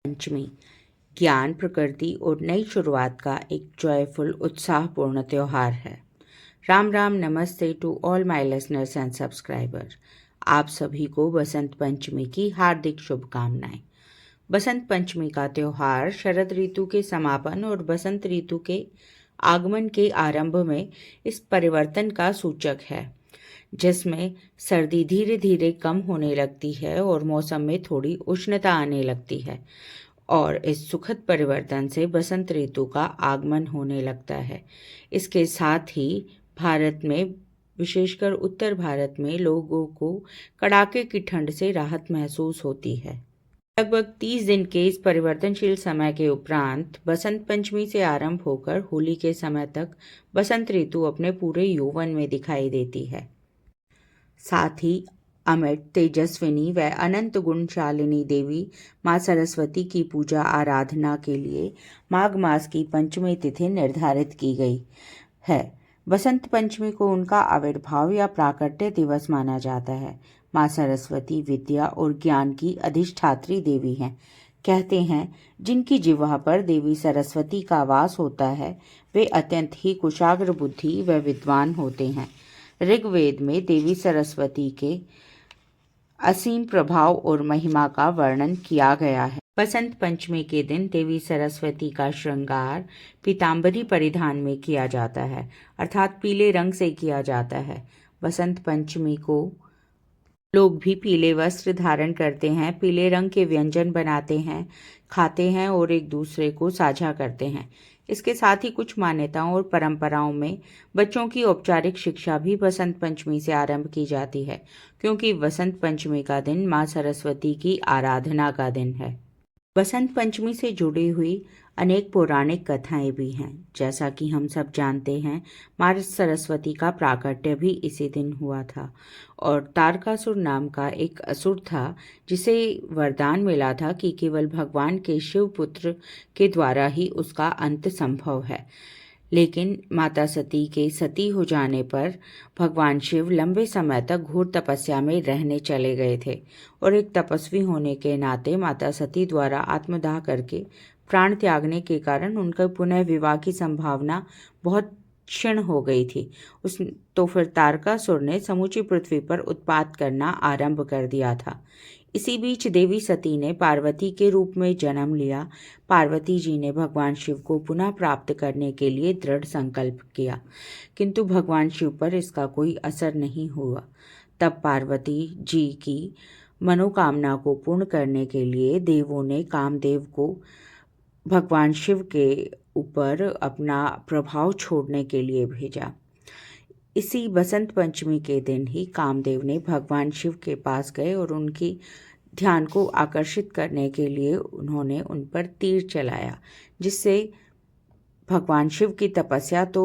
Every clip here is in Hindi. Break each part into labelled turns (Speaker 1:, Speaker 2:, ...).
Speaker 1: पंचमी ज्ञान, प्रकृति और नई शुरुआत का एक जॉयफुल उत्साहपूर्ण त्योहार है। Ram Ram, namaste to all my listeners and subscriber. आप सभी को बसंत पंचमी की हार्दिक शुभकामनाएं। बसंत पंचमी का त्योहार शरद ऋतु के समापन और बसंत ऋतु के आगमन के आरंभ में इस परिवर्तन का सूचक है, जिसमें सर्दी धीरे धीरे कम होने लगती है और मौसम में थोड़ी उष्णता आने लगती है और इस सुखद परिवर्तन से बसंत ऋतु का आगमन होने लगता है। इसके साथ ही भारत में, विशेषकर उत्तर भारत में, लोगों को कड़ाके की ठंड से राहत महसूस होती है। लगभग 30 दिन के इस परिवर्तनशील समय के उपरांत बसंत पंचमी से आरंभ होकर होली के समय तक बसंत ऋतु अपने पूरे यौवन में दिखाई देती है। साथ ही अमिट, तेजस्विनी व अनंत गुणशालिनी देवी माँ सरस्वती की पूजा आराधना के लिए माघ मास की पंचमी तिथि निर्धारित की गई है। बसंत पंचमी को उनका आविर्भाव या प्राकट्य दिवस माना जाता है। माँ सरस्वती विद्या और ज्ञान की अधिष्ठात्री देवी हैं। कहते हैं, जिनकी जिह्वा पर देवी सरस्वती का वास होता है वे अत्यंत ही कुशाग्र बुद्धि व विद्वान होते हैं। ऋग्वेद में देवी सरस्वती के असीम प्रभाव और महिमा का वर्णन किया गया है। बसंत पंचमी के दिन देवी सरस्वती का श्रृंगार पीतांबरी परिधान में किया जाता है, अर्थात पीले रंग से किया जाता है। बसंत पंचमी को लोग भी पीले वस्त्र धारण करते हैं, पीले रंग के व्यंजन बनाते हैं, खाते हैं और एक दूसरे को साझा करते हैं। इसके साथ ही कुछ मान्यताओं और परंपराओं में बच्चों की औपचारिक शिक्षा भी बसंत पंचमी से आरंभ की जाती है, क्योंकि बसंत पंचमी का दिन माँ सरस्वती की आराधना का दिन है। बसंत पंचमी से जुड़ी हुई अनेक पौराणिक कथाएं भी हैं। जैसा कि हम सब जानते हैं, माँ सरस्वती का प्राकट्य भी इसी दिन हुआ था और तारकासुर नाम का एक असुर था, जिसे वरदान मिला था कि केवल भगवान के शिव पुत्र के द्वारा ही उसका अंत संभव है। लेकिन माता सती के सती हो जाने पर भगवान शिव लंबे समय तक घोर तपस्या में रहने चले गए थे और एक तपस्वी होने के नाते माता सती द्वारा आत्मदाह करके प्राण त्यागने के कारण उनका पुनः विवाह की संभावना बहुत क्षीण हो गई थी। तो फिर तारकासुर ने समूची पृथ्वी पर उत्पात करना आरंभ कर दिया था। इसी बीच देवी सती ने पार्वती के रूप में जन्म लिया। पार्वती जी ने भगवान शिव को पुनः प्राप्त करने के लिए दृढ़ संकल्प किया, किंतु भगवान शिव पर इसका कोई असर नहीं हुआ। तब पार्वती जी की मनोकामना को पूर्ण करने के लिए देवों ने कामदेव को भगवान शिव के ऊपर अपना प्रभाव छोड़ने के लिए भेजा। इसी बसंत पंचमी के दिन ही कामदेव ने भगवान शिव के पास गए और उनकी ध्यान को आकर्षित करने के लिए उन्होंने उन पर तीर चलाया, जिससे भगवान शिव की तपस्या तो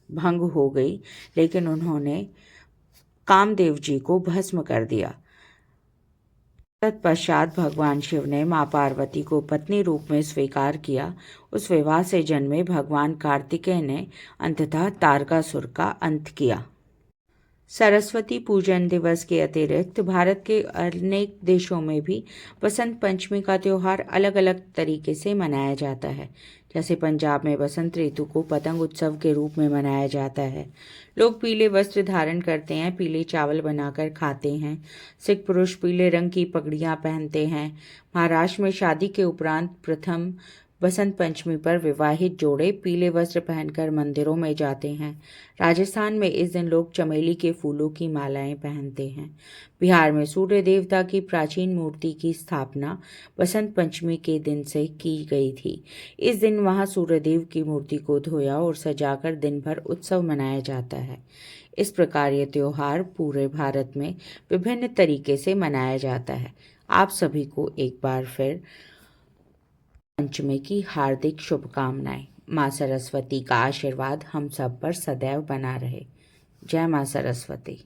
Speaker 1: भंग हो गई, लेकिन उन्होंने कामदेव जी को भस्म कर दिया। तत्पश्चात भगवान शिव ने माँ पार्वती को पत्नी रूप में स्वीकार किया। उस विवाह से जन्मे भगवान कार्तिकेय ने अंततः तारकासुर का अंत किया। सरस्वती पूजन दिवस के अतिरिक्त भारत के अनेक देशों में भी बसंत पंचमी का त्यौहार अलग अलग तरीके से मनाया जाता है। जैसे पंजाब में बसंत ऋतु को पतंग उत्सव के रूप में मनाया जाता है। लोग पीले वस्त्र धारण करते हैं, पीले चावल बनाकर खाते हैं। सिख पुरुष पीले रंग की पगड़ियाँ पहनते हैं। महाराष्ट्र में शादी के उपरांत प्रथम बसंत पंचमी पर विवाहित जोड़े पीले वस्त्र पहनकर मंदिरों में जाते हैं। राजस्थान में इस दिन लोग चमेली के फूलों की मालाएं पहनते हैं। बिहार में सूर्य देवता की प्राचीन मूर्ति की स्थापना बसंत पंचमी के दिन से की गई थी। इस दिन वहां सूर्यदेव की मूर्ति को धोया और सजाकर दिन भर उत्सव मनाया जाता है। इस प्रकार ये त्योहार पूरे भारत में विभिन्न तरीके से मनाया जाता है। आप सभी को एक बार फिर पंचमी की हार्दिक शुभकामनाएं। माँ सरस्वती का आशीर्वाद हम सब पर सदैव बना रहे। जय माँ सरस्वती।